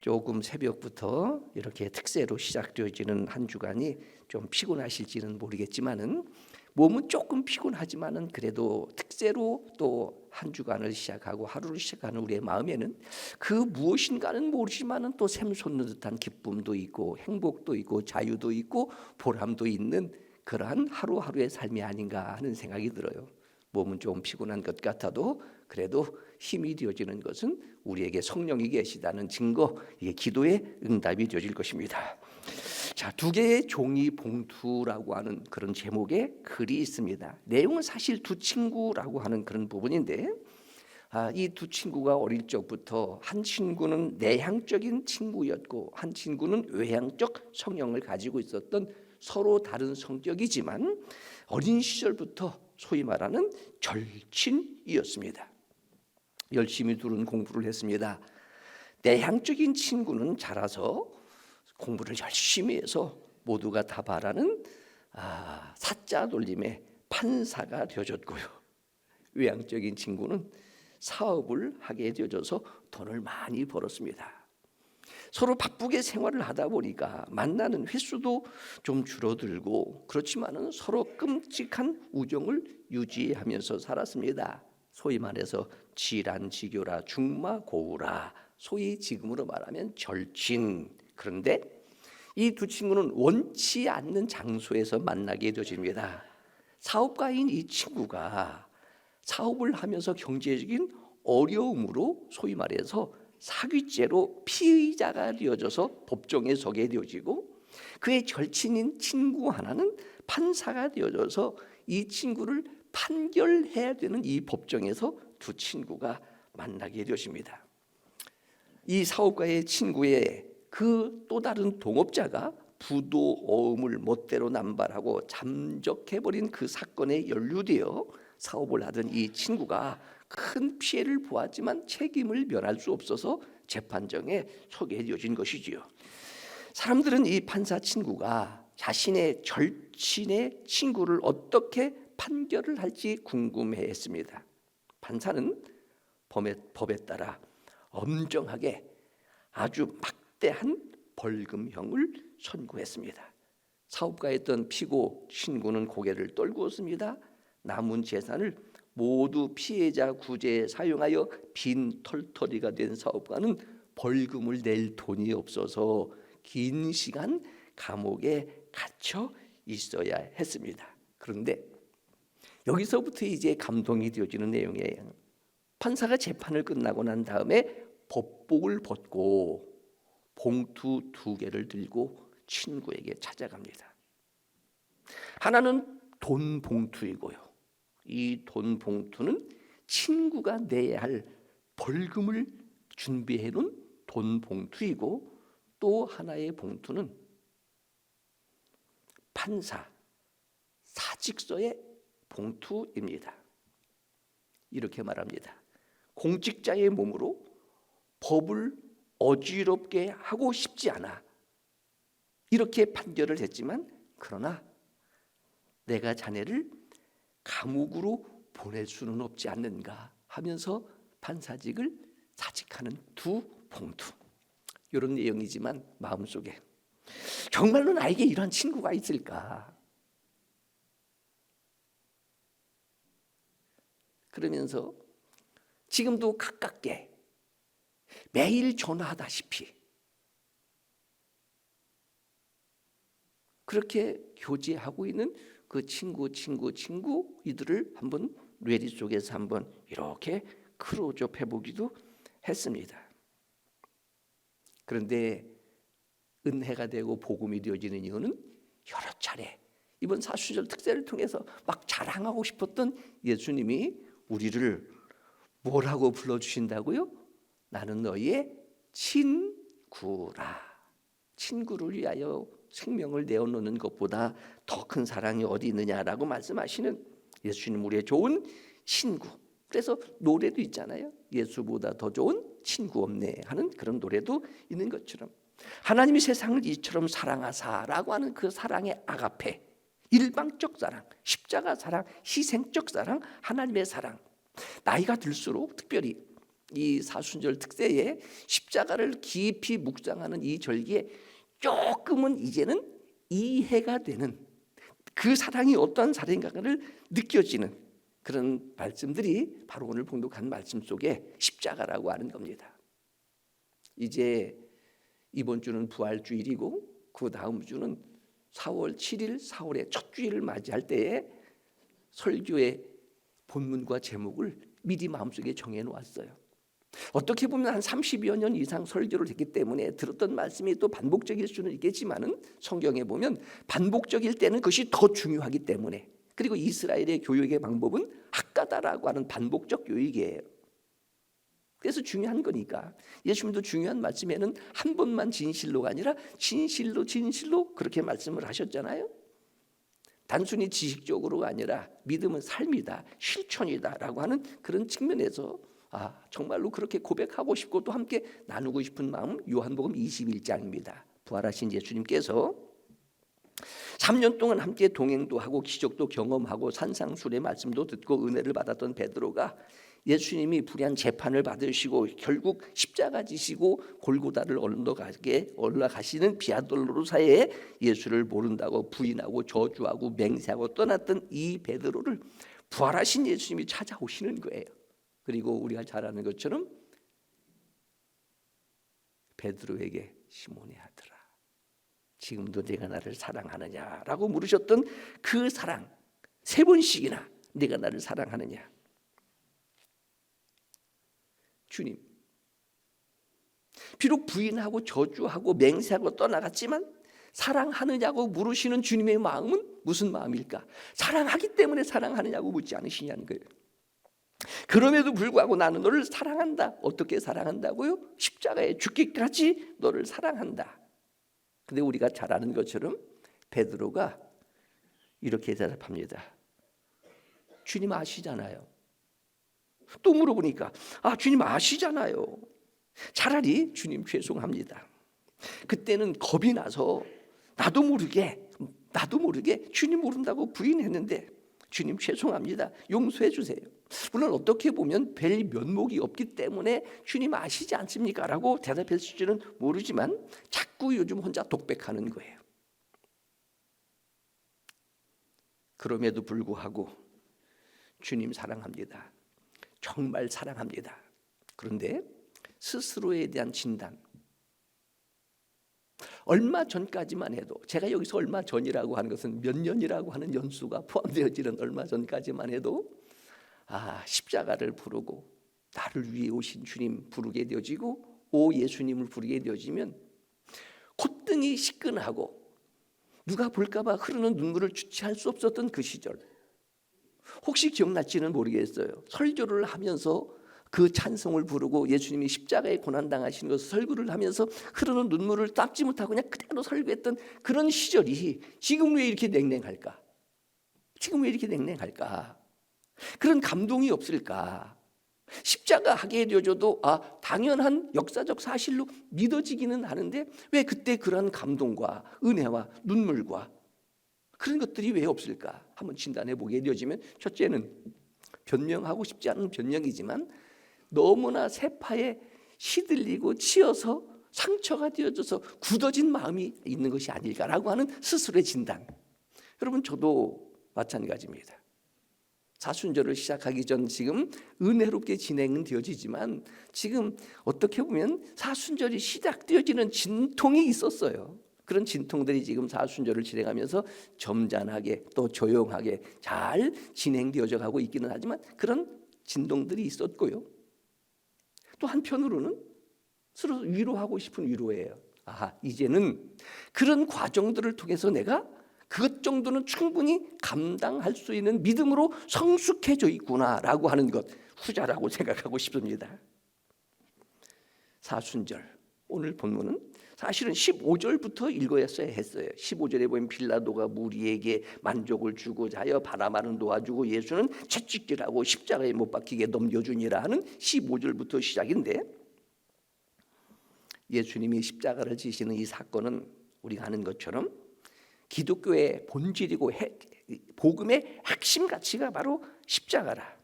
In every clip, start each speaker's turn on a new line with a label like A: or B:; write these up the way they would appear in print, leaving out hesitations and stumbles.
A: 조금 새벽부터 이렇게 특세로 시작되어지는 한 주간이 좀 피곤하실지는 모르겠지만은 몸은 조금 피곤하지만은 그래도 특세로 또 한 주간을 시작하고 하루를 시작하는 우리의 마음에는 그 무엇인가는 모르지만은 또 샘솟는 듯한 기쁨도 있고 행복도 있고 자유도 있고 보람도 있는 그러한 하루하루의 삶이 아닌가 하는 생각이 들어요. 몸은 좀 피곤한 것 같아도 그래도 힘이 되어지는 것은 우리에게 성령이 계시다는 증거, 이게 기도의 응답이 되어질 것입니다. 자, 두 개의 종이 봉투라고 하는 그런 제목의 글이 있습니다. 내용은 사실 두 친구라고 하는 그런 부분인데, 이 두 친구가 어릴 적부터 한 친구는 내향적인 친구였고 한 친구는 외향적 성향을 가지고 있었던 서로 다른 성격이지만 어린 시절부터 소위 말하는 절친이었습니다. 열심히 둘은 공부를 했습니다. 내향적인 친구는 자라서 공부를 열심히 해서 모두가 다 바라는 사자 돌림의 판사가 되어졌고요. 외향적인 친구는 사업을 하게 되어져서 돈을 많이 벌었습니다. 서로 바쁘게 생활을 하다 보니까 만나는 횟수도 좀 줄어들고 그렇지만은 서로 끔찍한 우정을 유지하면서 살았습니다. 소위 말해서 지란지교라 중마고우라, 소위 지금으로 말하면 절친. 그런데 이 두 친구는 원치 않는 장소에서 만나게 되어집니다. 사업가인 이 친구가 사업을 하면서 경제적인 어려움으로 소위 말해서 사기죄로 피의자가 되어져서 법정에 서게 되어지고 그의 절친인 친구 하나는 판사가 되어져서 이 친구를 판결해야 되는 이 법정에서 두 친구가 만나게 되어집니다. 이 사업가의 친구의 그 또 다른 동업자가 부도 어음을 멋대로 남발하고 잠적해버린 그 사건에 연루되어 사업을 하던 이 친구가 큰 피해를 보았지만 책임을 면할 수 없어서 재판정에 서게 되어진 것이지요. 사람들은 이 판사 친구가 자신의 절친의 친구를 어떻게 판결을 할지 궁금해했습니다. 판사는 법에 따라 엄정하게 아주 막대한 벌금형을 선고했습니다. 사업가였던 피고 친구는 고개를 떨구었습니다. 남은 재산을 모두 피해자 구제에 사용하여 빈 털터리가 된 사업가는 벌금을 낼 돈이 없어서 긴 시간 감옥에 갇혀 있어야 했습니다. 그런데 여기서부터 이제 감동이 되어지는 내용이에요. 판사가 재판을 끝나고 난 다음에 법복을 벗고 봉투 2개를 들고 친구에게 찾아갑니다. 하나는 돈 봉투이고요. 이 돈 봉투는 친구가 내야 할 벌금을 준비해 놓은 돈 봉투이고 또 하나의 봉투는 판사 사직서의 봉투입니다. 이렇게 말합니다. 공직자의 몸으로 법을 어지럽게 하고 싶지 않아. 이렇게 판결을 했지만 그러나 내가 자네를 감옥으로 보낼 수는 없지 않는가 하면서 판사직을 사직하는 두 봉투. 이런 내용이지만 마음속에 정말로 나에게 이런 친구가 있을까? 그러면서 지금도 가깝게 매일 전화하다시피 그렇게 교제하고 있는 그 친구 이들을 한번 뇌리 속에서 한번 이렇게 크로즈업 해보기도 했습니다. 그런데 은혜가 되고 복음이 되어지는 이유는 여러 차례 이번 사순절 특세를 통해서 막 자랑하고 싶었던 예수님이 우리를 뭐라고 불러주신다고요? 나는 너희의 친구라. 친구를 위하여 생명을 내어놓는 것보다 더 큰 사랑이 어디 있느냐라고 말씀하시는 예수님, 우리의 좋은 친구. 그래서 노래도 있잖아요. 예수보다 더 좋은 친구 없네 하는 그런 노래도 있는 것처럼 하나님이 세상을 이처럼 사랑하사라고 하는 그 사랑의 아가페, 일방적 사랑, 십자가 사랑, 희생적 사랑, 하나님의 사랑. 나이가 들수록 특별히 이 사순절 특세에 십자가를 깊이 묵상하는 이 절기에 조금은 이제는 이해가 되는, 그 사랑이 어떠한 사랑인가를 느껴지는 그런 말씀들이 바로 오늘 봉독한 말씀 속에 십자가라고 하는 겁니다. 이제 이번 주는 부활주일이고 그 다음 주는 4월 7일 4월의 첫 주일을 맞이할 때에 설교의 본문과 제목을 미리 마음속에 정해놓았어요. 어떻게 보면 한 30여 년 이상 설교를 했기 때문에 들었던 말씀이 또 반복적일 수는 있겠지만은 성경에 보면 반복적일 때는 그것이 더 중요하기 때문에, 그리고 이스라엘의 교육의 방법은 학가다라고 하는 반복적 교육이에요. 그래서 중요한 거니까 예수님도 중요한 말씀에는 한 번만 진실로가 아니라 진실로 그렇게 말씀을 하셨잖아요. 단순히 지식적으로가 아니라 믿음은 삶이다, 실천이다라고 하는 그런 측면에서 정말로 그렇게 고백하고 싶고 또 함께 나누고 싶은 마음, 요한복음 21장입니다. 부활하신 예수님께서 3년 동안 함께 동행도 하고 기적도 경험하고 산상수훈의 말씀도 듣고 은혜를 받았던 베드로가 예수님이 불의한 재판을 받으시고 결국 십자가 지시고 골고다를 올라가시는 비아돌로사에 예수를 모른다고 부인하고 저주하고 맹세하고 떠났던 이 베드로를 부활하신 예수님이 찾아오시는 거예요. 그리고 우리가 잘 아는 것처럼 베드로에게 시몬의 아들아, 지금도 네가 나를 사랑하느냐라고 물으셨던 그 사랑, 3번씩이나 네가 나를 사랑하느냐. 주님, 비록 부인하고 저주하고 맹세하고 떠나갔지만 사랑하느냐고 물으시는 주님의 마음은 무슨 마음일까? 사랑하기 때문에 사랑하느냐고 묻지 않으시냐는 거예요. 그럼에도 불구하고 나는 너를 사랑한다. 어떻게 사랑한다고요? 십자가에 죽기까지 너를 사랑한다. 근데 우리가 잘 아는 것처럼 베드로가 이렇게 대답합니다. 주님 아시잖아요. 또 물어보니까 주님 아시잖아요. 차라리 주님 죄송합니다. 그때는 겁이 나서 나도 모르게 주님 모른다고 부인했는데 주님 죄송합니다. 용서해 주세요. 물론 어떻게 보면 별 면목이 없기 때문에 주님 아시지 않습니까? 라고 대답했을지는 모르지만 자꾸 요즘 혼자 독백하는 거예요. 그럼에도 불구하고 주님 사랑합니다. 정말 사랑합니다. 그런데 스스로에 대한 진단, 얼마 전까지만 해도, 제가 여기서 얼마 전이라고 하는 것은 몇 년이라고 하는 연수가 포함되어지는 얼마 전까지만 해도 십자가를 부르고 나를 위해 오신 주님 부르게 되어지고 오 예수님을 부르게 되어지면 콧등이 시끈하고 누가 볼까 봐 흐르는 눈물을 주체할 수 없었던 그 시절, 혹시 기억날지는 모르겠어요. 설교를 하면서 그 찬송을 부르고 예수님이 십자가에 고난당하시는 것을 설교를 하면서 흐르는 눈물을 닦지 못하고 그냥 그대로 설교했던 그런 시절이 지금 왜 이렇게 냉랭할까? 지금 왜 이렇게 냉랭할까? 그런 감동이 없을까? 십자가 하게 되어져도 당연한 역사적 사실로 믿어지기는 하는데 왜 그때 그런 감동과 은혜와 눈물과 그런 것들이 왜 없을까? 한번 진단해 보게 되어지면, 첫째는 변명하고 싶지 않은 변명이지만 너무나 세파에 시들리고 치여서 상처가 되어져서 굳어진 마음이 있는 것이 아닐까라고 하는 스스로의 진단. 여러분, 저도 마찬가지입니다. 사순절을 시작하기 전 지금 은혜롭게 진행은 되어지지만 지금 어떻게 보면 사순절이 시작되어지는 진통이 있었어요. 그런 진통들이 지금 사순절을 진행하면서 점잖하게 또 조용하게 잘 진행되어져 가고 있기는 하지만 그런 진동들이 있었고요. 또 한편으로는 서로 위로하고 싶은 위로예요. 이제는 그런 과정들을 통해서 내가 그것 정도는 충분히 감당할 수 있는 믿음으로 성숙해져 있구나라고 하는 것, 후자라고 생각하고 싶습니다. 사순절, 오늘 본문은 사실은 15절부터 읽어야어야 했어요. 15절에 보면 빌라도가 무리에게 만족을 주고자 하여 바라바는 도와주고 예수는 채찍질하고 십자가에 못 박히게 넘겨주니라 하는 15절부터 시작인데, 예수님이 십자가를 지시는 이 사건은 우리가 아는 것처럼 기독교의 본질이고 복음의 핵심 가치가 바로 십자가라.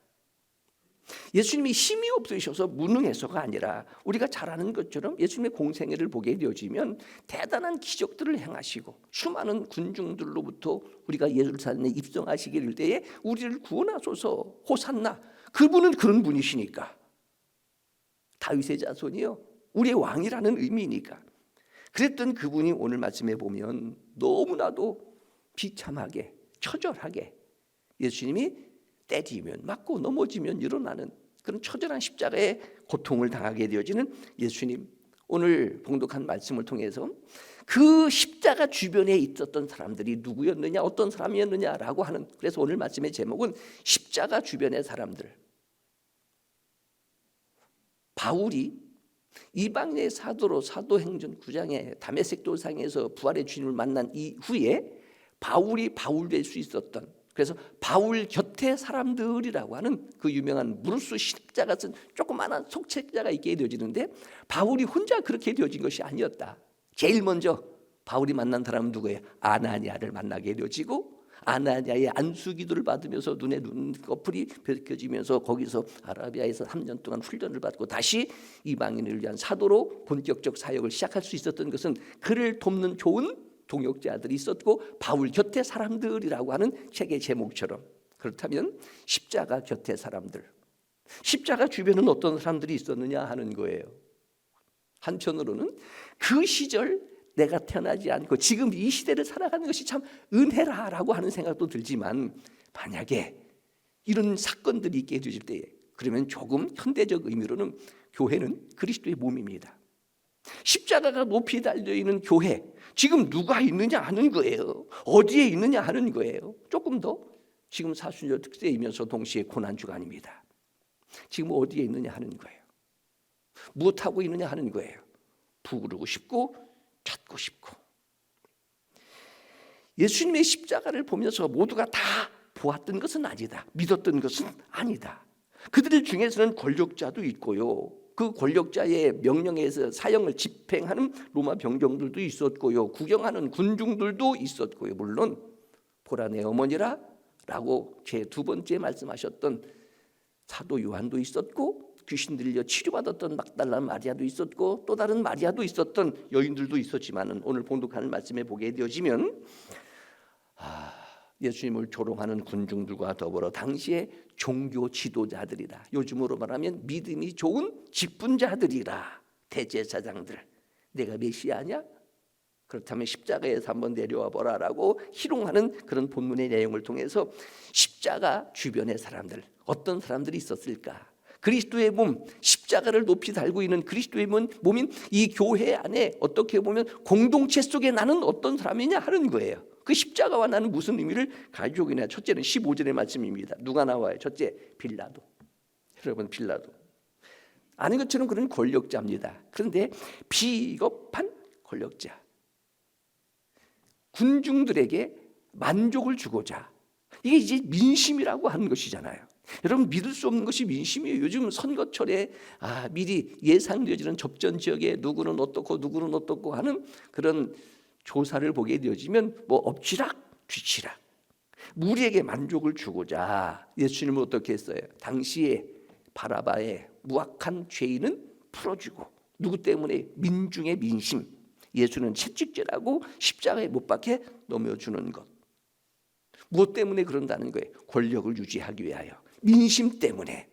A: 예수님이 힘이 없으셔서 무능해서가 아니라 우리가 잘 아는 것처럼 예수님의 공생애를 보게 되어지면 대단한 기적들을 행하시고 수많은 군중들로부터 우리가 예루살렘에 입성하시길 때에 우리를 구원하소서 호산나, 그분은 그런 분이시니까, 다윗의 자손이요 우리의 왕이라는 의미니까. 그랬던 그분이 오늘 말씀에 보면 너무나도 비참하게 처절하게 예수님이 때리면 맞고 넘어지면 일어나는 그런 처절한 십자가의 고통을 당하게 되어지는 예수님, 오늘 봉독한 말씀을 통해서 그 십자가 주변에 있었던 사람들이 누구였느냐, 어떤 사람이었느냐라고 하는, 그래서 오늘 말씀의 제목은 십자가 주변의 사람들. 바울이 이방인의 사도로 사도행전 9장에 다메섹 도상에서 부활의 주님을 만난 이후에 바울이 바울 될 수 있었던, 그래서 바울 곁에 사람들이라고 하는 그 유명한 무르스 십자가 쓴 조그마한 속책자가 있게 되어지는데, 바울이 혼자 그렇게 되어진 것이 아니었다. 제일 먼저 바울이 만난 사람은 누구예요? 아나니아를 만나게 되어지고, 아나니아의 안수기도를 받으면서 눈에 눈꺼풀이 벗겨지면서 거기서 아라비아에서 3년 동안 훈련을 받고 다시 이방인을 위한 사도로 본격적 사역을 시작할 수 있었던 것은 그를 돕는 좋은 동역자들이 있었고 바울 곁에 사람들이라고 하는 책의 제목처럼, 그렇다면 십자가 곁에 사람들, 십자가 주변은 어떤 사람들이 있었느냐 하는 거예요. 한편으로는 그 시절 내가 태어나지 않고 지금 이 시대를 살아가는 것이 참 은혜라라고 하는 생각도 들지만, 만약에 이런 사건들이 있게 되질 때에 그러면 조금 현대적 의미로는 교회는 그리스도의 몸입니다. 십자가가 높이 달려있는 교회, 지금 누가 있느냐 하는 거예요. 어디에 있느냐 하는 거예요. 조금 더 지금 사순절 특세이면서 동시에 고난주간입니다. 지금 어디에 있느냐 하는 거예요. 무엇하고 있느냐 하는 거예요. 부르고 싶고 찾고 싶고. 예수님의 십자가를 보면서 모두가 다 보았던 것은 아니다. 믿었던 것은 아니다. 그들 중에서는 권력자도 있고요, 그 권력자의 명령에서 사형을 집행하는 로마 병정들도 있었고요, 구경하는 군중들도 있었고요, 물론 보라 내 어머니라 라고 제 두 번째 말씀하셨던 사도 요한도 있었고, 귀신 들려 치료받았던 막달라 마리아도 있었고, 또 다른 마리아도 있었던 여인들도 있었지만, 오늘 봉독하는 말씀에 보게 되어지면 예수님을 조롱하는 군중들과 더불어 당시의 종교 지도자들이라, 요즘으로 말하면 믿음이 좋은 직분자들이라, 대제사장들, 내가 메시아냐? 그렇다면 십자가에서 한번 내려와 보라라고 희롱하는 그런 본문의 내용을 통해서 십자가 주변의 사람들, 어떤 사람들이 있었을까? 그리스도의 몸, 십자가를 높이 달고 있는 그리스도의 몸인 이 교회 안에 어떻게 보면 공동체 속에 나는 어떤 사람이냐 하는 거예요. 그 십자가와 나는 무슨 의미를 가지고 있냐. 첫째는 15절의 말씀입니다. 누가 나와요? 첫째, 빌라도. 여러분, 빌라도 아는 것처럼 그런 권력자입니다. 그런데 비겁한 권력자, 군중들에게 만족을 주고자, 이게 이제 민심이라고 하는 것이잖아요. 여러분, 믿을 수 없는 것이 민심이에요. 요즘 선거철에 미리 예상되어지는 접전 지역에 누구는 어떻고 누구는 어떻고 하는 그런 조사를 보게 되어지면 뭐 엎치락 뒤치락, 무리에게 만족을 주고자 예수님은 어떻게 했어요? 당시에 바라바의 무악한 죄인은 풀어주고, 누구 때문에? 민중의 민심, 예수는 채찍질하고 십자가에 못 박혀 넘겨주는 것. 무엇 때문에 그런다는 거예요? 권력을 유지하기 위하여, 민심 때문에.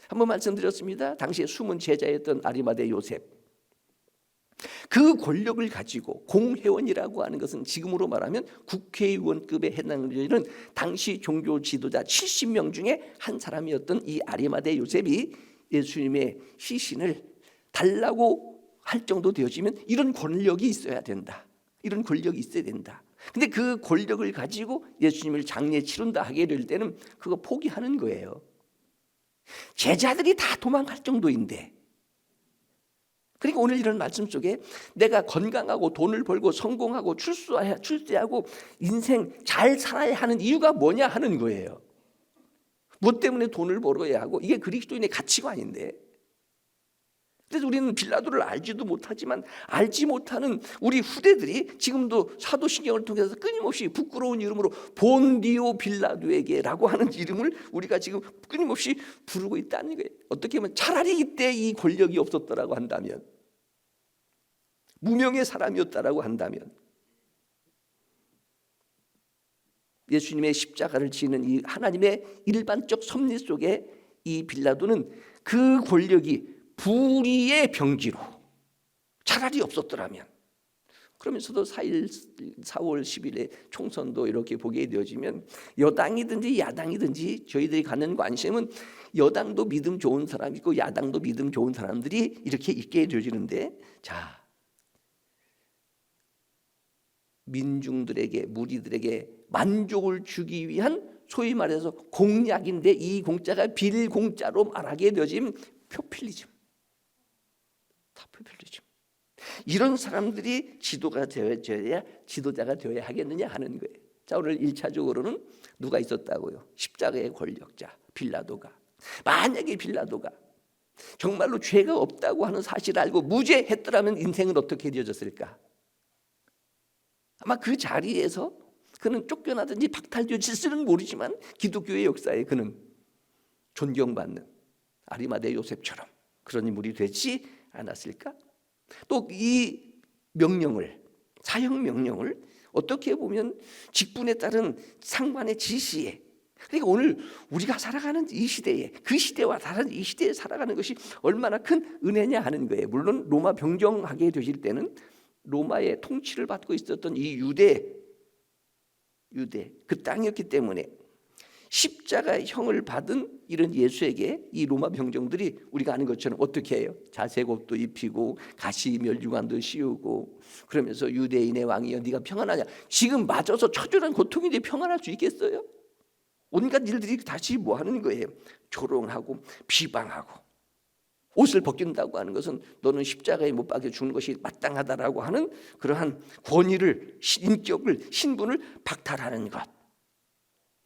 A: 한번 말씀드렸습니다. 당시에 숨은 제자였던 아리마대 요셉, 그 권력을 가지고, 공회원이라고 하는 것은 지금으로 말하면 국회의원급에 해당되는 당시 종교 지도자 70명 중에 한 사람이었던 이 아리마대 요셉이 예수님의 시신을 달라고 할 정도 되어지면 이런 권력이 있어야 된다, 이런 권력이 있어야 된다. 근데 그 권력을 가지고 예수님을 장례 치른다 하게 될 때는 그거 포기하는 거예요. 제자들이 다 도망갈 정도인데. 그러니까 오늘 이런 말씀 속에 내가 건강하고 돈을 벌고 성공하고 출세하고 인생 잘 살아야 하는 이유가 뭐냐 하는 거예요. 무엇 때문에 돈을 벌어야 하고, 이게 그리스도인의 가치관인데, 그래서 우리는 빌라도를 알지도 못하지만 알지 못하는 우리 후대들이 지금도 사도신경을 통해서 끊임없이 부끄러운 이름으로 본디오 빌라도에게라고 하는 이름을 우리가 지금 끊임없이 부르고 있다는 거예요. 어떻게 보면 차라리 이때 이 권력이 없었더라고 한다면, 무명의 사람이었다라고 한다면, 예수님의 십자가를 지는 이 하나님의 일반적 섭리 속에 이 빌라도는 그 권력이 불의의 병기로 차라리 없었더라면, 그러면서도 4월 10일에 총선도 이렇게 보게 되어지면 여당이든지 야당이든지 저희들이 갖는 관심은 여당도 믿음 좋은 사람이 있고 야당도 믿음 좋은 사람들이 이렇게 있게 되어지는데, 자, 민중들에게, 무리들에게 만족을 주기 위한 소위 말해서 공약인데, 이 공짜가 빌공짜로 말하게 되어진 표퓰리즘, 다 표퓰리즘. 이런 사람들이 지도자가 되어야 하겠느냐 하는 거예요. 자, 오늘 1차적으로는 누가 있었다고요? 십자가의 권력자 빌라도가. 만약에 빌라도가 정말로 죄가 없다고 하는 사실을 알고 무죄했더라면 인생은 어떻게 되어졌을까? 아마 그 자리에서 그는 쫓겨나든지 박탈되었을지는 모르지만 기독교의 역사에 그는 존경받는 아리마대 요셉처럼 그런 인물이 되지 않았을까? 또 이 명령을, 사형 명령을 어떻게 보면 직분에 따른 상관의 지시에, 그러니까 오늘 우리가 살아가는 이 시대에, 그 시대와 다른 이 시대에 살아가는 것이 얼마나 큰 은혜냐 하는 거예요. 물론 로마 병정하게 되실 때는 로마의 통치를 받고 있었던 이 유대 그 땅이었기 때문에 십자가형을 받은 이런 예수에게 이 로마 병정들이 우리가 아는 것처럼 어떻게 해요? 자색 옷도 입히고 가시 멸류관도 씌우고 그러면서 유대인의 왕이여 네가 평안하냐. 지금 맞아서 처절한 고통인데 평안할 수 있겠어요? 온갖 일들이 다시 뭐 하는 거예요? 조롱하고 비방하고, 옷을 벗긴다고 하는 것은 너는 십자가에 못 박혀 죽는 것이 마땅하다라고 하는 그러한 권위를, 인격을, 신분을 박탈하는 것.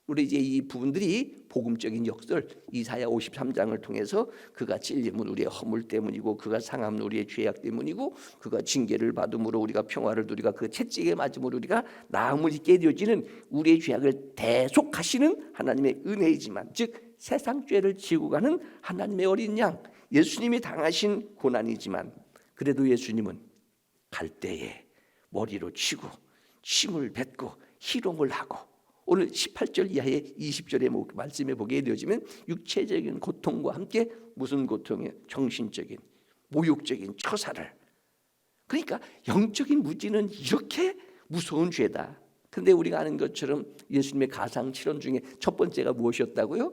A: 우리 이제 이 부분들이 복음적인 역설, 이사야 53장을 통해서 그가 찔림은 우리의 허물 때문이고 그가 상함은 우리의 죄악 때문이고 그가 징계를 받음으로 우리가 평화를 누리가 그 채찍에 맞음으로 우리가 나음을 입게 되어지는 우리의 죄악을 대속하시는 하나님의 은혜이지만, 즉 세상 죄를 지고 가는 하나님의 어린 양 예수님이 당하신 고난이지만, 그래도 예수님은 갈 때에 머리로 치고 침을 뱉고 희롱을 하고, 오늘 18절 이하의 20절의 말씀에 보게 되어지면 육체적인 고통과 함께 무슨 고통이에요? 정신적인, 모욕적인 처사를. 그러니까 영적인 무지는 이렇게 무서운 죄다. 그런데 우리가 아는 것처럼 예수님의 가상 7원 중에 첫 번째가 무엇이었다고요?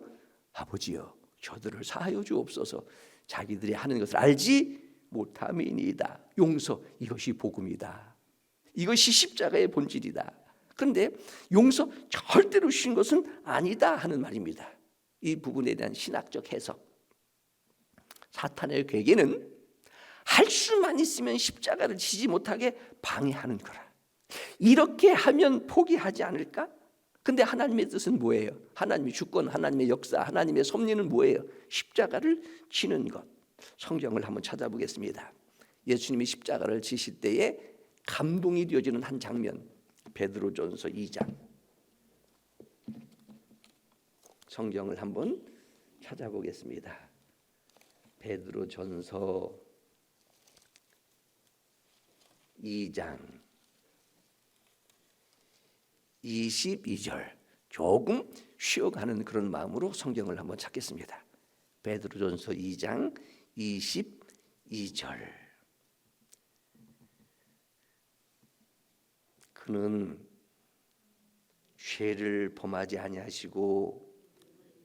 A: 아버지여 저들을 사하여 주옵소서 자기들이 하는 것을 알지 못함이니이다. 용서, 이것이 복음이다. 이것이 십자가의 본질이다. 그런데 용서 절대로 쉬운 것은 아니다 하는 말입니다. 이 부분에 대한 신학적 해석. 사탄의 괴계는 할 수만 있으면 십자가를 지지 못하게 방해하는 거라. 이렇게 하면 포기하지 않을까? 근데 하나님의 뜻은 뭐예요? 하나님의 주권, 하나님의 역사, 하나님의 섭리는 뭐예요? 십자가를 지는 것. 성경을 한번 찾아보겠습니다. 예수님이 십자가를 지실 때에 감동이 되어지는 한 장면, 베드로전서 2장. 성경을 한번 찾아보겠습니다. 베드로전서 2장 22절. 조금 쉬어가는 그런 마음으로 성경을 한번 찾겠습니다. 베드로전서 2장 22절. 그는 죄를 범하지 아니하시고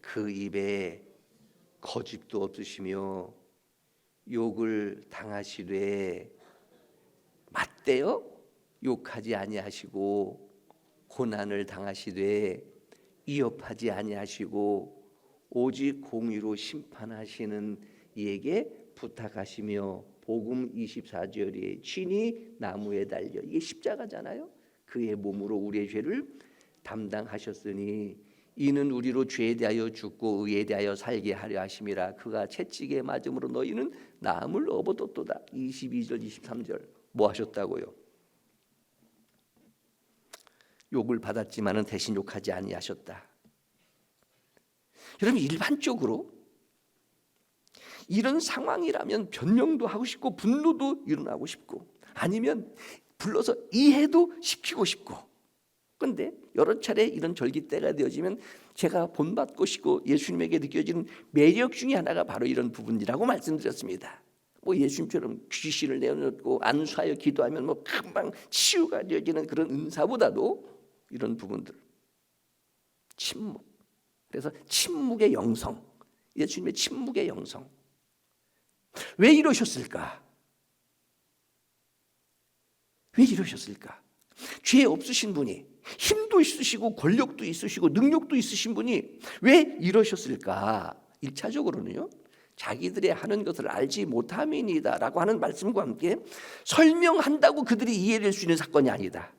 A: 그 입에 거짓도 없으시며 욕을 당하시되 맞대요 욕하지 아니하시고 고난을 당하시되 위협하지 아니하시고 오직 공의로 심판하시는 이에게 부탁하시며 복음 24절에 친히 나무에 달려, 이게 십자가잖아요. 그의 몸으로 우리의 죄를 담당하셨으니 이는 우리로 죄에 대하여 죽고 의에 대하여 살게 하려 하심이라. 그가 채찍에 맞음으로 너희는 나음을 얻었도다. 22절 23절 뭐 하셨다고요? 욕을 받았지만은 대신 욕하지 아니하셨다. 여러분, 일반적으로 이런 상황이라면 변명도 하고 싶고 분노도 일어나고 싶고 아니면 불러서 이해도 시키고 싶고, 그런데 여러 차례 이런 절기 때가 되어지면 제가 본받고 싶고 예수님에게 느껴지는 매력 중에 하나가 바로 이런 부분이라고 말씀드렸습니다. 뭐 예수님처럼 귀신을 내어놓고 안수하여 기도하면 뭐 금방 치유가 되어지는 그런 은사보다도 이런 부분들, 침묵. 그래서 침묵의 영성, 예수님의 침묵의 영성. 왜 이러셨을까? 왜 이러셨을까? 죄 없으신 분이, 힘도 있으시고 권력도 있으시고 능력도 있으신 분이 왜 이러셨을까? 1차적으로는요, 자기들의 하는 것을 알지 못함이니이다 라고 하는 말씀과 함께 설명한다고 그들이 이해될 수 있는 사건이 아니다.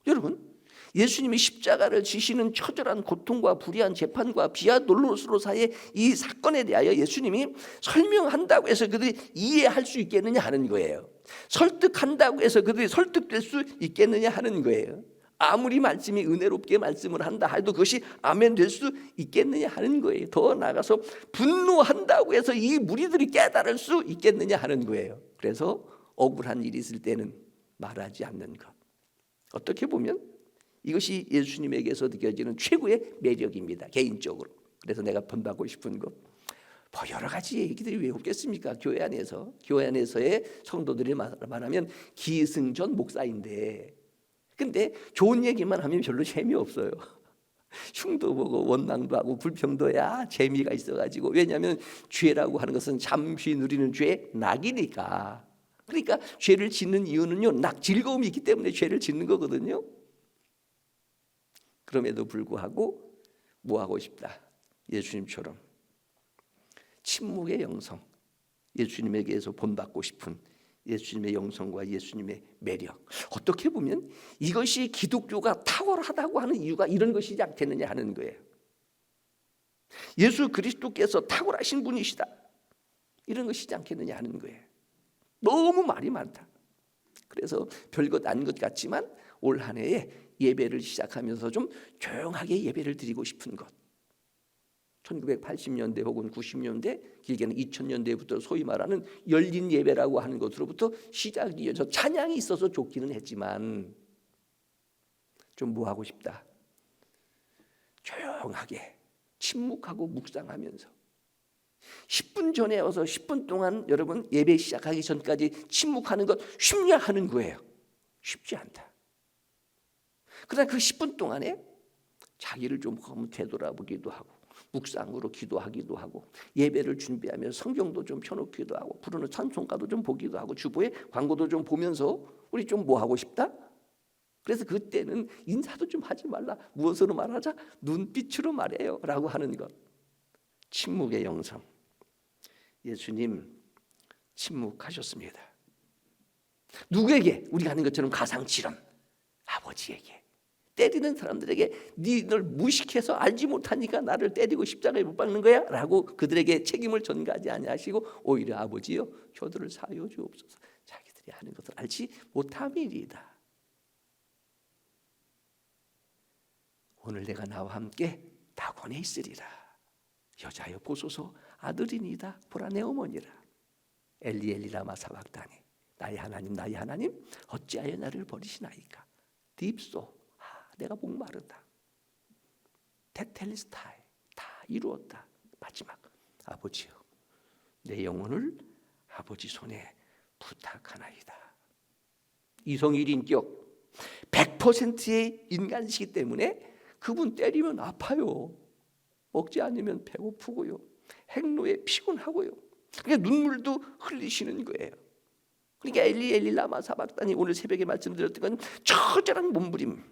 A: 여러분, 예수님이 십자가를 지시는 처절한 고통과 불의한 재판과 비아 돌로스로사의 이 사건에 대하여 예수님이 설명한다고 해서 그들이 이해할 수 있겠느냐 하는 거예요. 설득한다고 해서 그들이 설득될 수 있겠느냐 하는 거예요. 아무리 말씀이 은혜롭게 말씀을 한다 해도 그것이 아멘 될 수 있겠느냐 하는 거예요. 더 나아가서 분노한다고 해서 이 무리들이 깨달을 수 있겠느냐 하는 거예요. 그래서 억울한 일이 있을 때는 말하지 않는 것. 어떻게 보면 이것이 예수님에게서 느껴지는 최고의 매력입니다, 개인적으로. 그래서 내가 본받고 싶은 것, 뭐 여러 가지 얘기들이 왜 없겠습니까? 교회 안에서의 성도들이 말하면 기승전 목사인데, 근데 좋은 얘기만 하면 별로 재미없어요. 흉도 보고 원망도 하고 불평도 해야 재미가 있어가지고, 왜냐하면 죄라고 하는 것은 잠시 누리는 죄의 낙이니까. 그러니까 죄를 짓는 이유는요, 즐거움이 있기 때문에 죄를 짓는 거거든요. 그럼에도 불구하고 뭐 하고 싶다? 예수님처럼 침묵의 영성, 예수님에게서 본받고 싶은 예수님의 영성과 예수님의 매력. 어떻게 보면 이것이 기독교가 탁월하다고 하는 이유가 이런 것이지 않겠느냐 하는 거예요. 예수 그리스도께서 탁월하신 분이시다, 이런 것이지 않겠느냐 하는 거예요. 너무 말이 많다. 그래서 별것 아닌 것 같지만 올 한 해에 예배를 시작하면서 좀 조용하게 예배를 드리고 싶은 것. 1980년대 혹은 90년대, 길게는 2000년대부터 소위 말하는 열린 예배라고 하는 것으로부터 시작이어서 찬양이 있어서 좋기는 했지만 좀 뭐 하고 싶다? 조용하게 침묵하고 묵상하면서 10분 전에 와서 10분 동안 여러분 예배 시작하기 전까지 침묵하는 것 쉽냐 하는 거예요. 쉽지 않다. 그러나 그 10분 동안에 자기를 좀 되돌아보기도 하고 묵상으로 기도하기도 하고 예배를 준비하면서 성경도 좀 펴놓기도 하고 부르는 찬송가도 좀 보기도 하고 주보에 광고도 좀 보면서 우리 좀 뭐 하고 싶다? 그래서 그때는 인사도 좀 하지 말라. 무엇으로 말하자? 눈빛으로 말해요 라고 하는 것. 침묵의 영성. 예수님 침묵하셨습니다. 누구에게? 우리가 하는 것처럼 가상실험. 아버지에게. 때리는 사람들에게 너를 무식해서 알지 못하니까 나를 때리고 십자가에 못 박는 거야? 라고 그들에게 책임을 전가하지 아니하시고 오히려 아버지여 저들을 사하여 주옵소서. 자기들이 하는 것을 알지 못함이리이다. 오늘 내가 나와 함께 낙원에 있으리라. 여자여 보소서 아들이니이다. 보라 내 어머니라. 엘리 엘리 라마 사박다니. 나의 하나님 어찌하여 나를 버리시나이까. 딥소. 내가 목마르다. 테텔리스타이. 다 이루었다. 마지막. 아버지여 내 영혼을 아버지 손에 부탁하나이다. 이성일인격 100%의 인간이시기 때문에 그분 때리면 아파요. 먹지 않으면 배고프고요. 행로에 피곤하고요. 그러니까 눈물도 흘리시는 거예요. 그러니까 엘리 엘리 라마 사박다니, 오늘 새벽에 말씀드렸던 건 처절한 몸부림,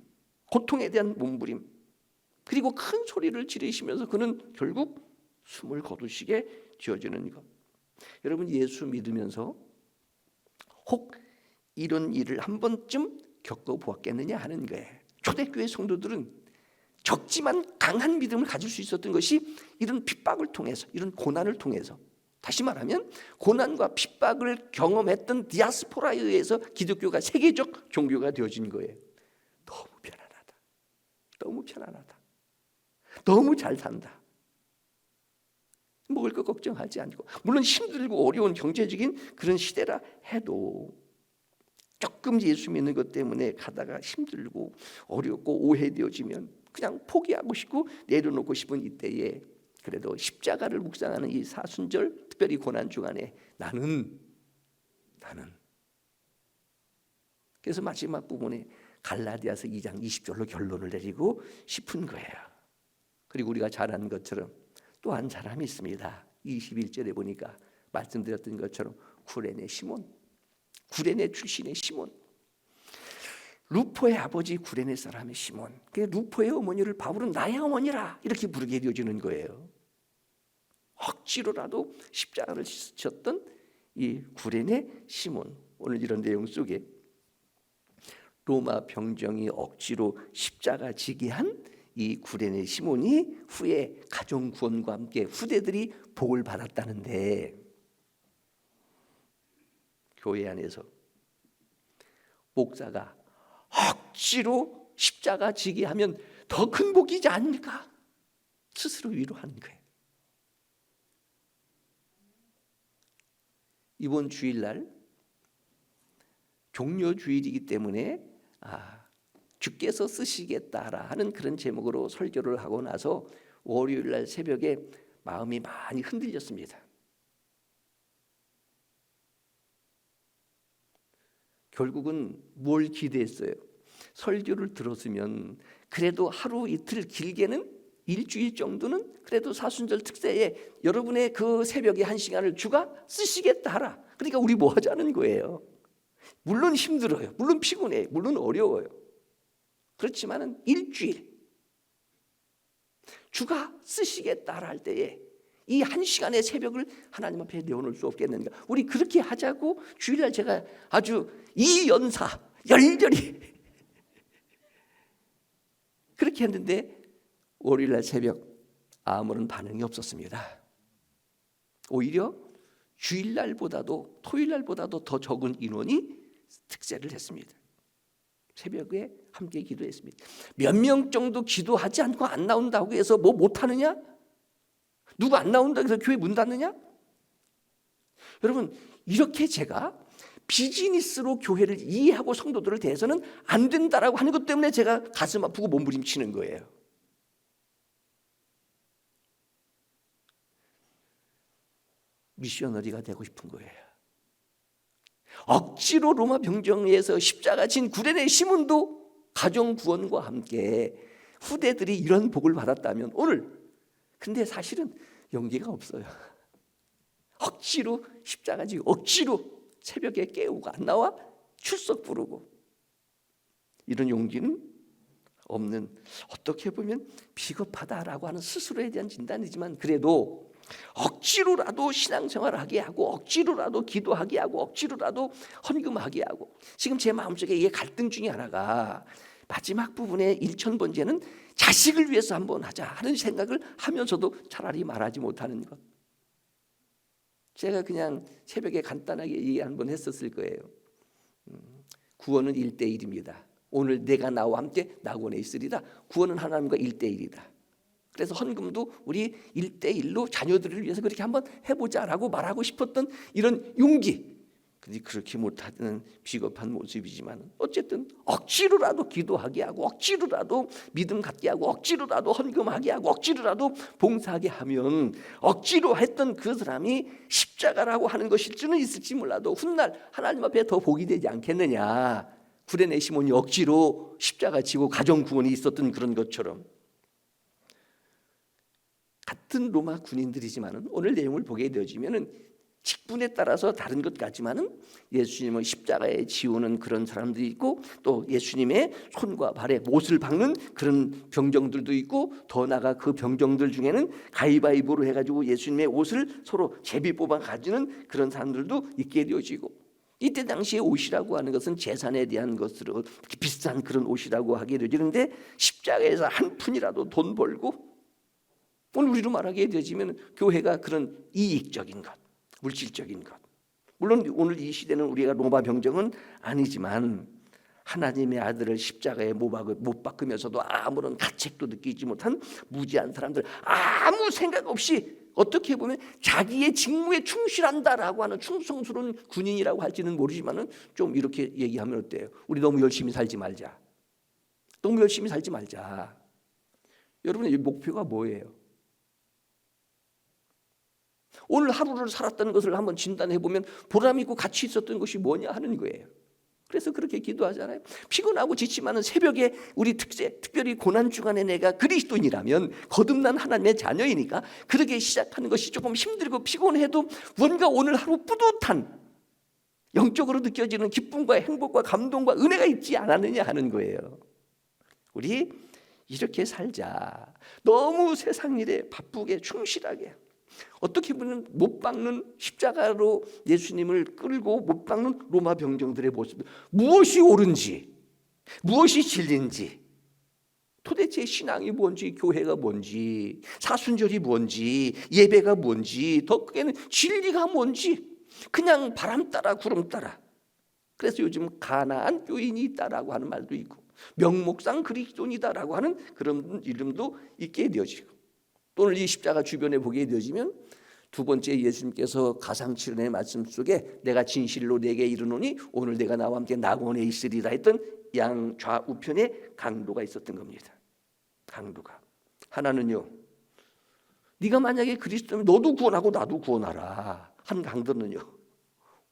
A: 고통에 대한 몸부림, 그리고 큰 소리를 지르시면서 그는 결국 숨을 거두시게 되어지는 것. 여러분 예수 믿으면서 혹 이런 일을 한 번쯤 겪어보았겠느냐 하는 거예요. 초대교회 성도들은 적지만 강한 믿음을 가질 수 있었던 것이 이런 핍박을 통해서, 이런 고난을 통해서, 다시 말하면 고난과 핍박을 경험했던 디아스포라에 의해서 기독교가 세계적 종교가 되어진 거예요. 너무 편안하다. 너무 편안하다. 너무 잘 산다. 먹을 거 걱정하지 않고, 물론 힘들고 어려운 경제적인 그런 시대라 해도 조금 예수 믿는 것 때문에 가다가 힘들고 어렵고 오해되어지면 그냥 포기하고 싶고 내려놓고 싶은 이때에 그래도 십자가를 묵상하는 이 사순절, 특별히 고난 주간에 나는 그래서 마지막 부분에 갈라디아서 2장 20절로 결론을 내리고 싶은 거예요. 그리고 우리가 잘 아는 것처럼 또 한 사람이 있습니다. 21절에 보니까 말씀드렸던 것처럼 구레네 시몬, 구레네 출신의 시몬, 루포의 아버지 구레네 사람의 시몬. 그 루포의 어머니를 바울은 나의 어머니라 이렇게 부르게 되어지는 거예요. 억지로라도 십자가를 졌던 이 구레네 시몬. 오늘 이런 내용 속에 로마 병정이 억지로 십자가 지게 한 이 구레네 시몬이 후에 가정 구원과 함께 후대들이 복을 받았다는데, 교회 안에서 목사가 억지로 십자가 지게 하면 더 큰 복이지 않습니까? 스스로 위로하는 거예요. 이번 주일날 종려주일이기 때문에 주께서 쓰시겠다라 하는 그런 제목으로 설교를 하고 나서 월요일날 새벽에 마음이 많이 흔들렸습니다. 결국은 뭘 기대했어요? 설교를 들었으면 그래도 하루 이틀 길게는 일주일 정도는 그래도 사순절 특세에 여러분의 그 새벽에 한 시간을 주가 쓰시겠다 하라. 그러니까 우리 뭐 하자는 거예요. 물론 힘들어요. 물론 피곤해요. 물론 어려워요. 그렇지만은 일주일 주가 쓰시겠다 할 때에 이 한 시간의 새벽을 하나님 앞에 내어놓을 수 없겠는가? 우리 그렇게 하자고 주일날 제가 아주 이연사 열렬히 그렇게 했는데 월요일날 새벽 아무런 반응이 없었습니다. 오히려 주일날보다도 토요일날보다도 더 적은 인원이 특세를 했습니다. 새벽에 함께 기도했습니다. 몇 명 정도 기도하지 않고 안 나온다고 해서 뭐 못하느냐? 누구 안 나온다고 해서 교회 문 닫느냐? 여러분, 이렇게 제가 비즈니스로 교회를 이해하고 성도들을 대해서는 안 된다라고 하는 것 때문에 제가 가슴 아프고 몸부림치는 거예요. 미셔너리가 되고 싶은 거예요. 억지로 로마 병정에서 십자가 진 구레네 시몬도 가정 구원과 함께 후대들이 이런 복을 받았다면 오늘, 근데 사실은 용기가 없어요. 억지로 십자가 지고 억지로 새벽에 깨우고 안 나와 출석 부르고 이런 용기는 없는, 어떻게 보면 비겁하다라고 하는 스스로에 대한 진단이지만 그래도 억지로라도 신앙생활을 하게 하고 억지로라도 기도하게 하고 억지로라도 헌금하게 하고, 지금 제 마음속에 이 갈등 중에 하나가 마지막 부분에 1000번째는 자식을 위해서 한번 하자 하는 생각을 하면서도 차라리 말하지 못하는 것. 제가 그냥 새벽에 간단하게 얘기 한번 했었을 거예요. 구원은 1대1입니다. 오늘 내가 나와 함께 낙원에 있으리다. 구원은 하나님과 1대1이다. 그래서 헌금도 우리 1대1로 자녀들을 위해서 그렇게 한번 해보자라고 말하고 싶었던 이런 용기. 근데 그렇게 못하는 비겁한 모습이지만 어쨌든 억지로라도 기도하게 하고 억지로라도 믿음 갖게 하고 억지로라도 헌금하게 하고 억지로라도 봉사하게 하면 억지로 했던 그 사람이 십자가라고 하는 것일 수는 있을지 몰라도 훗날 하나님 앞에 더 복이 되지 않겠느냐. 구레네 시몬이 억지로 십자가 지고 가정 구원이 있었던 그런 것처럼 같은 로마 군인들이지만은 오늘 내용을 보게 되어지면은 직분에 따라서 다른 것 같지만은 예수님을 십자가에 지우는 그런 사람들이 있고 또 예수님의 손과 발에 못을 박는 그런 병정들도 있고 더 나아가 그 병정들 중에는 가위바위보로 해가지고 예수님의 옷을 서로 제비 뽑아 가지는 그런 사람들도 있게 되어지고 이때 당시에 옷이라고 하는 것은 재산에 대한 것으로 비싼 그런 옷이라고 하게 되는데 십자가에서 한 푼이라도 돈 벌고 오늘 우리로 말하게 되어지면 교회가 그런 이익적인 것, 물질적인 것. 물론 오늘 이 시대는 우리가 로마 병정은 아니지만 하나님의 아들을 십자가에 못 박으면서도 아무런 가책도 느끼지 못한 무지한 사람들, 아무 생각 없이 어떻게 보면 자기의 직무에 충실한다라고 하는 충성스러운 군인이라고 할지는 모르지만은 좀 이렇게 얘기하면 어때요? 우리 너무 열심히 살지 말자. 너무 열심히 살지 말자. 여러분의 목표가 뭐예요? 오늘 하루를 살았다는 것을 한번 진단해 보면 보람 있고 가치 있었던 것이 뭐냐 하는 거예요. 그래서 그렇게 기도하잖아요. 피곤하고 지치면은 새벽에 우리 특별히 고난 주간에 내가 그리스도인이라면 거듭난 하나님의 자녀이니까 그렇게 시작하는 것이 조금 힘들고 피곤해도 뭔가 오늘 하루 뿌듯한 영적으로 느껴지는 기쁨과 행복과 감동과 은혜가 있지 않았느냐 하는 거예요. 우리 이렇게 살자. 너무 세상 일에 바쁘게 충실하게. 어떻게 보면 못 박는 십자가로 예수님을 끌고 못 박는 로마 병정들의 모습, 무엇이 옳은지 무엇이 진리인지 도대체 신앙이 뭔지 교회가 뭔지 사순절이 뭔지 예배가 뭔지 더 크게는 진리가 뭔지 그냥 바람 따라 구름 따라. 그래서 요즘 가나안 교인이 있다라고 하는 말도 있고 명목상 그리스도인이다라고 하는 그런 이름도 있게 되어지고 오늘 이 십자가 주변에 보게 되어지면 두 번째 예수님께서 가상칠언의 말씀 속에 내가 진실로 내게 이르노니 오늘 내가 나와 함께 낙원에 있으리라 했던 양 좌우편에 강도가 있었던 겁니다. 강도가 하나는요, 네가 만약에 그리스도면 너도 구원하고 나도 구원하라. 한 강도는요,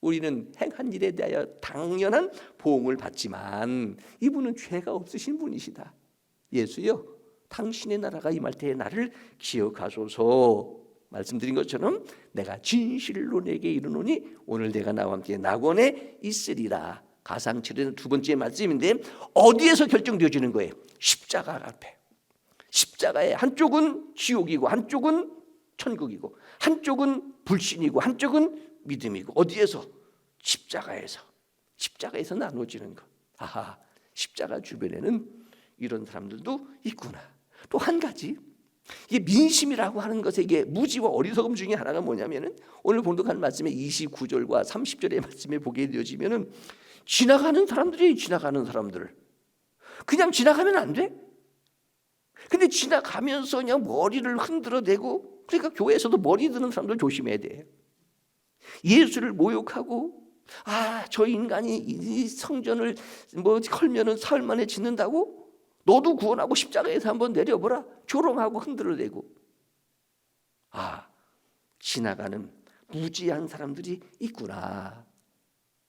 A: 우리는 행한 일에 대하여 당연한 보응을 받지만 이분은 죄가 없으신 분이시다. 예수여, 당신의 나라가 임할 때에 나를 기억하소서. 말씀드린 것처럼 내가 진실로 내게 이르노니 오늘 내가 나와 함께 낙원에 있으리라. 가상칠언의 두 번째 말씀인데 어디에서 결정되어지는 거예요? 십자가 앞에. 십자가의 한쪽은 지옥이고 한쪽은 천국이고 한쪽은 불신이고 한쪽은 믿음이고 어디에서? 십자가에서. 십자가에서 나눠지는 것. 아하, 십자가 주변에는 이런 사람들도 있구나. 또 한 가지, 이게 민심이라고 하는 것에 이게 무지와 어리석음 중에 하나가 뭐냐면은 오늘 본독한 말씀의 29절과 30절의 말씀에 보게 되어지면은 지나가는 사람들이 지나가는 사람들 그냥 지나가면 안 돼? 근데 지나가면서 그냥 머리를 흔들어대고 그러니까 교회에서도 머리 드는 사람들 조심해야 돼. 예수를 모욕하고 저 인간이 이 성전을 뭐 헐면은 사흘 만에 짓는다고? 너도 구원하고 십자가에서 한번 내려보라. 조롱하고 흔들어대고. 지나가는 무지한 사람들이 있구나.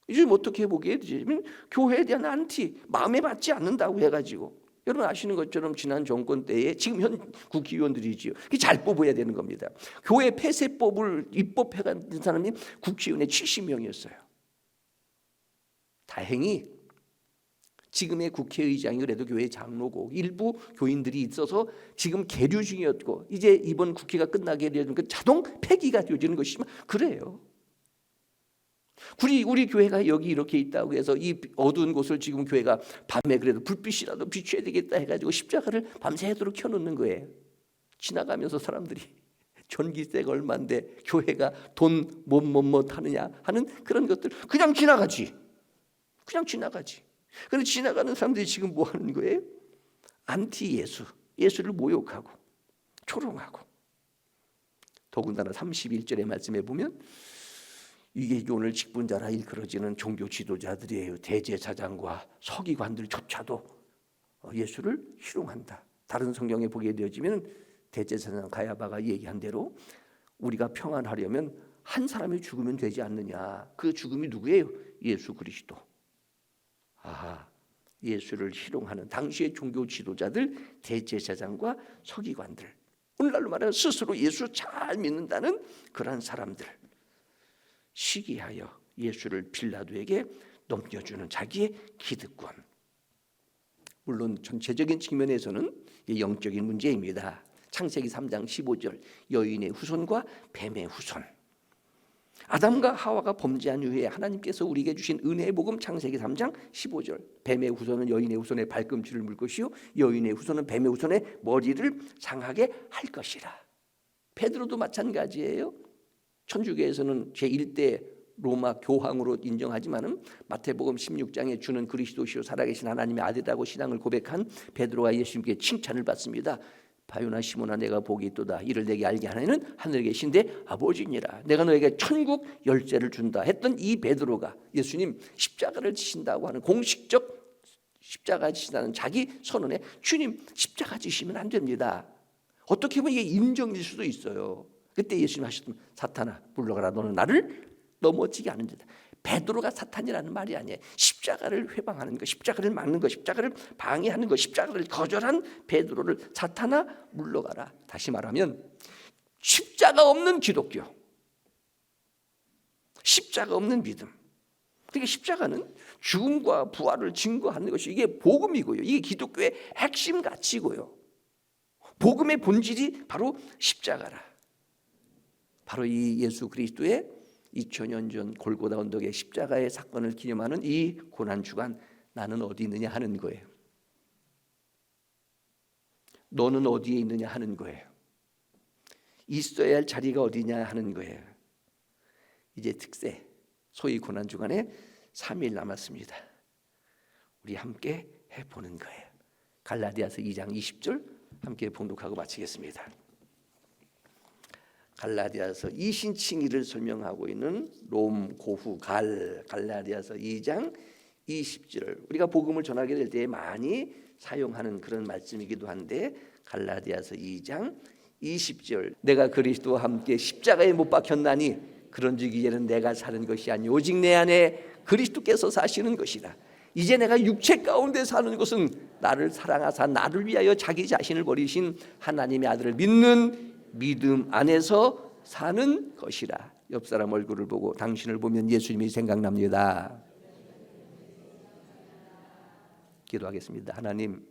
A: 요즘 어떻게 보기에 되면 교회에 대한 안티, 마음에 받지 않는다고 해가지고 여러분 아시는 것처럼 지난 정권 때에 지금 현 국회의원들이지요. 잘 뽑아야 되는 겁니다. 교회 폐쇄법을 입법해간 사람이 국회의원에 70명이었어요. 다행히 지금의 국회의장이 그래도 교회 장로고 일부 교인들이 있어서 지금 계류 중이었고 이제 이번 국회가 끝나게 되는 그 자동 폐기가 되어지는 것이지만 그래요. 우리 교회가 여기 이렇게 있다고 해서 이 어두운 곳을 지금 교회가 밤에 그래도 불빛이라도 비춰야 되겠다 해가지고 십자가를 밤새도록 켜놓는 거예요. 지나가면서 사람들이 전기세가 얼마인데 교회가 돈 뭐 하느냐 하는 그런 것들 그냥 지나가지. 그냥 지나가지. 그런데 지나가는 사람들이 지금 뭐 하는 거예요? 안티 예수, 예수를 모욕하고 조롱하고. 더군다나 31절의 말씀에 보면 이게 오늘 직분자라 일컬어지는 종교 지도자들이에요. 대제사장과 서기관들조차도 예수를 희롱한다. 다른 성경에 보게 되어지면 대제사장 가야바가 얘기한 대로 우리가 평안하려면 한 사람이 죽으면 되지 않느냐. 그 죽음이 누구예요? 예수 그리스도. 예수를 희롱하는 당시의 종교 지도자들, 대제사장과 서기관들, 오늘날로 말하면 스스로 예수 잘 믿는다는 그런 사람들, 시기하여 예수를 빌라도에게 넘겨주는 자기의 기득권. 물론 전체적인 측면에서는 영적인 문제입니다. 창세기 3장 15절 여인의 후손과 뱀의 후손. 아담과 하와가 범죄한 이후에 하나님께서 우리에게 주신 은혜의 복음 창세기 3장 15절 뱀의 후손은 여인의 후손의 발꿈치를 물 것이요 여인의 후손은 뱀의 후손의 머리를 상하게 할 것이라. 베드로도 마찬가지예요. 천주교에서는 제1대 로마 교황으로 인정하지만은 마태복음 16장에 주는 그리스도시요 살아계신 하나님의 아들이라고 신앙을 고백한 베드로가 예수님께 칭찬을 받습니다. 바요나 시몬아 내가 복이 있도다. 이를 내게 알게 하나는 하늘에 계신데 아버지니라. 내가 너에게 천국 열쇠를 준다 했던 이 베드로가 예수님 십자가를 지신다고 하는 공식적 십자가 지신다는 자기 선언에 주님 십자가 지시면 안 됩니다. 어떻게 보면 이게 인정일 수도 있어요. 그때 예수님 하셨던 사탄아 물러가라 너는 나를 넘어지게 하는 자다. 베드로가 사탄이라는 말이 아니에요. 십자가를 회방하는 것, 십자가를 막는 것, 십자가를 방해하는 것, 십자가를 거절한 베드로를 사탄아 물러가라. 다시 말하면 십자가 없는 기독교, 십자가 없는 믿음. 그러니까 십자가는 죽음과 부활을 증거하는 것이 이게 복음이고요. 이게 기독교의 핵심 가치고요. 복음의 본질이 바로 십자가라. 바로 이 예수 그리스도의 2000년 전 골고다 언덕의 십자가의 사건을 기념하는 이 고난주간 나는 어디 있느냐 하는 거예요. 너는 어디에 있느냐 하는 거예요. 있어야 할 자리가 어디냐 하는 거예요. 이제 특세 소위 고난주간에 3일 남았습니다. 우리 함께 해보는 거예요. 갈라디아서 2장 20절 함께 봉독하고 마치겠습니다. 갈라디아서 이신칭의를 설명하고 있는 롬 고후 갈라디아서 2장 20절 우리가 복음을 전하게 될 때 많이 사용하는 그런 말씀이기도 한데 갈라디아서 2장 20절 내가 그리스도와 함께 십자가에 못 박혔나니 그런즉 이제는 내가 사는 것이 아니 오직 내 안에 그리스도께서 사시는 것이라. 이제 내가 육체 가운데 사는 것은 나를 사랑하사 나를 위하여 자기 자신을 버리신 하나님의 아들을 믿는 믿음 안에서 사는 것이라. 옆 사람 얼굴을 보고 당신을 보면 예수님이 생각납니다. 기도하겠습니다. 하나님,